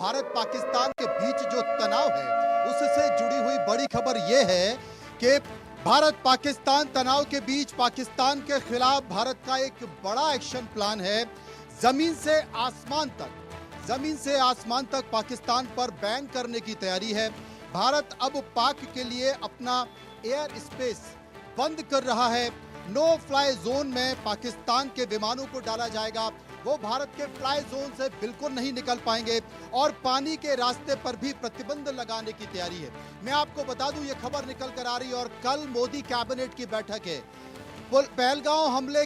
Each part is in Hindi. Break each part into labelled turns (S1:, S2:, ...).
S1: भारत पाकिस्तान के बीच जो तनाव है उससे जुड़ी हुई बड़ी खबर यह है कि भारत पाकिस्तान तनाव के बीच पाकिस्तान के खिलाफ भारत का एक बड़ा एक्शन प्लान है। जमीन से आसमान तक पाकिस्तान पर बैन करने की तैयारी है। भारत अब पाक के लिए अपना एयर स्पेस बंद कर रहा है। नो फ्लाई जोन में पाकिस्तान के विमानों को डाला जाएगा। वो भारत के फ्लाई जोन से बिल्कुल नहीं निकल पाएंगे और पानी के रास्ते पर भी प्रतिबंध लगाने की तैयारी है। मैं आपको बता दूं, ये खबर निकल कर आ रही है और कल मोदी कैबिनेट की बैठक है। पहलगांव हमले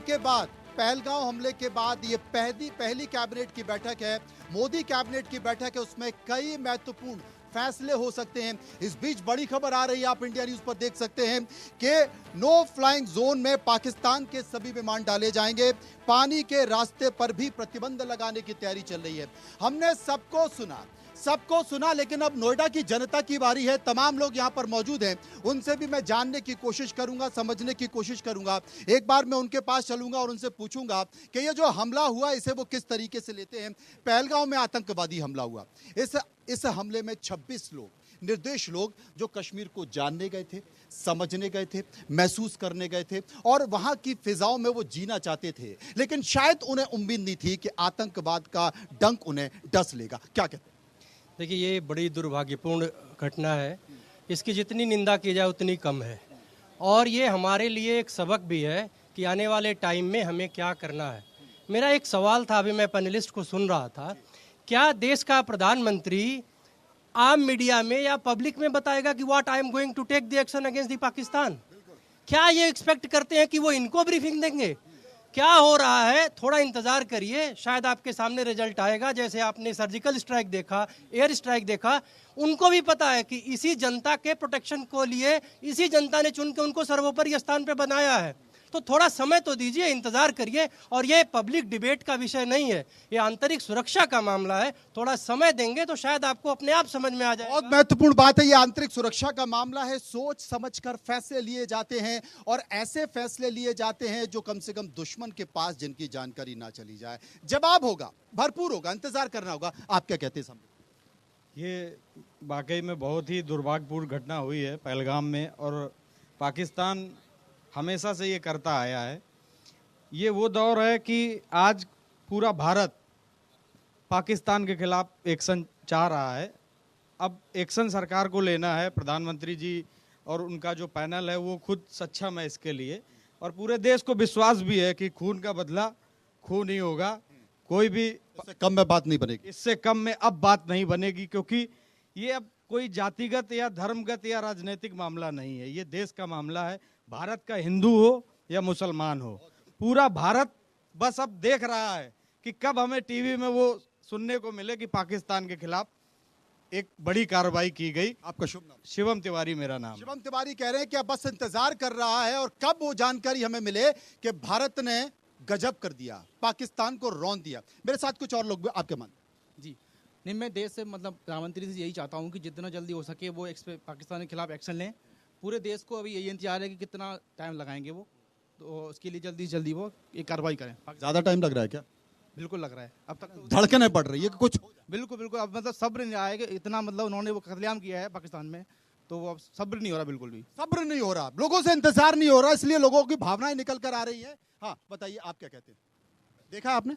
S1: के बाद ये पहली कैबिनेट की बैठक है। मोदी कैबिनेट की बैठक है, उसमें कई महत्वपूर्ण फैसले हो सकते हैं। इस बीच बड़ी खबर आ रही है, आप इंडिया न्यूज पर देख सकते हैं कि नो फ्लाइंग जोन में पाकिस्तान के सभी विमान डाले जाएंगे। पानी के रास्ते पर भी प्रतिबंध लगाने की तैयारी चल रही है। हमने सबको सुना, लेकिन अब नोएडा की जनता की बारी है। तमाम लोग यहां पर मौजूद हैं, उनसे भी मैं जानने की कोशिश करूंगा, समझने की कोशिश करूंगा। एक बार मैं उनके पास चलूंगा और उनसे पूछूंगा कि ये जो हमला हुआ इसे वो किस तरीके से लेते हैं। पहलगांव में आतंकवादी हमला हुआ, इस हमले में 26 निर्दोष लोग जो कश्मीर को जानने गए थे, समझने गए थे, महसूस करने गए थे और वहां की फिजाओं में वो जीना चाहते थे, लेकिन शायद उन्हें उम्मीद नहीं थी कि आतंकवाद का डंक उन्हें डस लेगा। क्या कहते हैं?
S2: देखिए, ये बड़ी दुर्भाग्यपूर्ण घटना है। इसकी जितनी निंदा की जाए उतनी कम है और ये हमारे लिए एक सबक भी है कि आने वाले टाइम में हमें क्या करना है। मेरा एक सवाल था, अभी मैं पैनलिस्ट को सुन रहा था, क्या देश का प्रधानमंत्री आम मीडिया में या पब्लिक में बताएगा कि what I am going to take the action against the Pakistan? क्या ये एक्सपेक्ट करते हैं कि वो इनको ब्रीफिंग देंगे? क्या हो रहा है, थोड़ा इंतजार करिए, शायद आपके सामने रिजल्ट आएगा। जैसे आपने सर्जिकल स्ट्राइक देखा, एयर स्ट्राइक देखा, उनको भी पता है कि इसी जनता के प्रोटेक्शन को लिए इसी जनता ने चुन के उनको सर्वोपरि स्थान पे बनाया है। तो थोड़ा समय तो दीजिए, इंतजार करिए। और ये पब्लिक डिबेट का विषय नहीं है, ये आंतरिक सुरक्षा का मामला है। थोड़ा समय देंगे तो शायद आपको अपने आप समझ में आ जाए।
S1: बहुत महत्वपूर्ण बात है, ये आंतरिक सुरक्षा का मामला है। सोच समझकर फैसले लिए जाते हैं और ऐसे फैसले लिए जाते हैं जो कम से कम दुश्मन के पास जिनकी जानकारी ना चली जाए। जवाब होगा, भरपूर होगा, इंतजार करना होगा। आप क्या कहते हैं?
S3: ये वाकई में बहुत ही दुर्भाग्यपूर्ण घटना हुई है पहलगाम में और पाकिस्तान हमेशा से ये करता आया है। ये वो दौर है कि आज पूरा भारत पाकिस्तान के खिलाफ एक्शन चाह रहा है। अब एक्शन सरकार को लेना है। प्रधानमंत्री जी और उनका जो पैनल है वो खुद सक्षम है इसके लिए और पूरे देश को विश्वास भी है कि खून का बदला खून ही होगा। कोई भी
S1: इससे कम में बात नहीं बनेगी,
S3: इससे कम में अब बात नहीं बनेगी, क्योंकि ये अब कोई जातिगत या धर्मगत या राजनीतिक मामला नहीं है। ये देश का मामला है। भारत का हिंदू हो या मुसलमान हो, पूरा भारत बस अब देख रहा है कि कब हमें टीवी में वो सुनने को मिले कि पाकिस्तान के खिलाफ एक बड़ी कार्रवाई की गई।
S1: आपका शुभ नाम?
S3: शिवम तिवारी मेरा नाम।
S1: शिवम तिवारी कह रहे हैं कि अब बस इंतजार कर रहा है और कब वो जानकारी हमें मिले कि भारत ने गजब कर दिया, पाकिस्तान को रौंद दिया। मेरे साथ कुछ और लोग भी, आपके मन?
S4: जी नहीं, मैं देश से प्रधानमंत्री से यही चाहता हूँ कि जितना जल्दी हो सके वो पाकिस्तान के खिलाफ एक्शन लें। पूरे देश को अभी यही इंतजार है कि कितना टाइम लगाएंगे वो, तो उसके लिए जल्दी से जल्दी वो एक कार्रवाई करें।
S1: ज्यादा टाइम लग रहा है क्या?
S4: बिल्कुल लग रहा है। अब तक तो
S1: धड़कनें बढ़ रही है कि कुछ?
S4: बिल्कुल अब सब्र नहीं आएगा इतना, उन्होंने वो कत्लेआम किया है पाकिस्तान में, तो वो अब सब्र नहीं हो रहा, बिल्कुल भी
S1: सब्र नहीं हो रहा, लोगों से इंतजार नहीं हो रहा, इसलिए लोगों की भावनाएं निकल कर आ रही है। हाँ बताइए, आप क्या कहते हैं? देखा आपने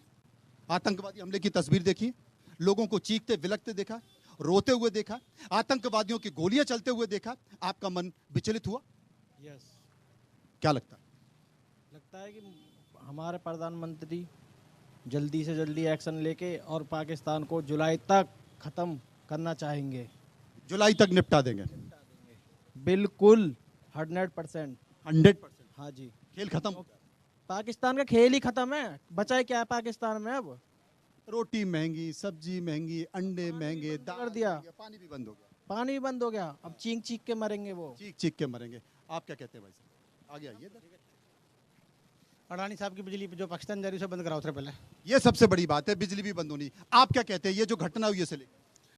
S1: आतंकवादी हमले की तस्वीर देखी, लोगों को चीखते विलखते देखा, रोते हुए देखा, आतंकवादियों की गोलियां चलते हुए देखा। आपका मन विचलित हुआ?
S5: यस।
S1: क्या लगता
S5: है कि हमारे प्रधानमंत्री जल्दी से जल्दी एक्शन लेके और पाकिस्तान को जुलाई तक खत्म करना चाहेंगे।
S1: जुलाई तक निपटा देंगे?
S5: बिल्कुल 100%।
S1: 100%?
S5: हाँ जी,
S1: खेल खत्म हो गया?
S5: पाकिस्तान का खेल ही खत्म है। बचा क्या है पाकिस्तान में? अब
S1: रोटी महंगी, सब्जी महंगी, अंडे महंगे,
S5: कर दिया,
S1: पानी भी बंद हो गया।
S5: पानी भी बंद हो गया। अब चीख चीख के मरेंगे वो,
S1: चीख चीख के मरेंगे। आप क्या कहते हैं भाई साहब? आगे आइए।
S6: अडानी साहब की बिजली जो पाकिस्तान जा रही है उसे बंद कराओ पहले।
S1: ये सबसे बड़ी बात है, बिजली भी बंद होनी। आप क्या कहते हैं, ये जो घटना हुई है इसे लेकर?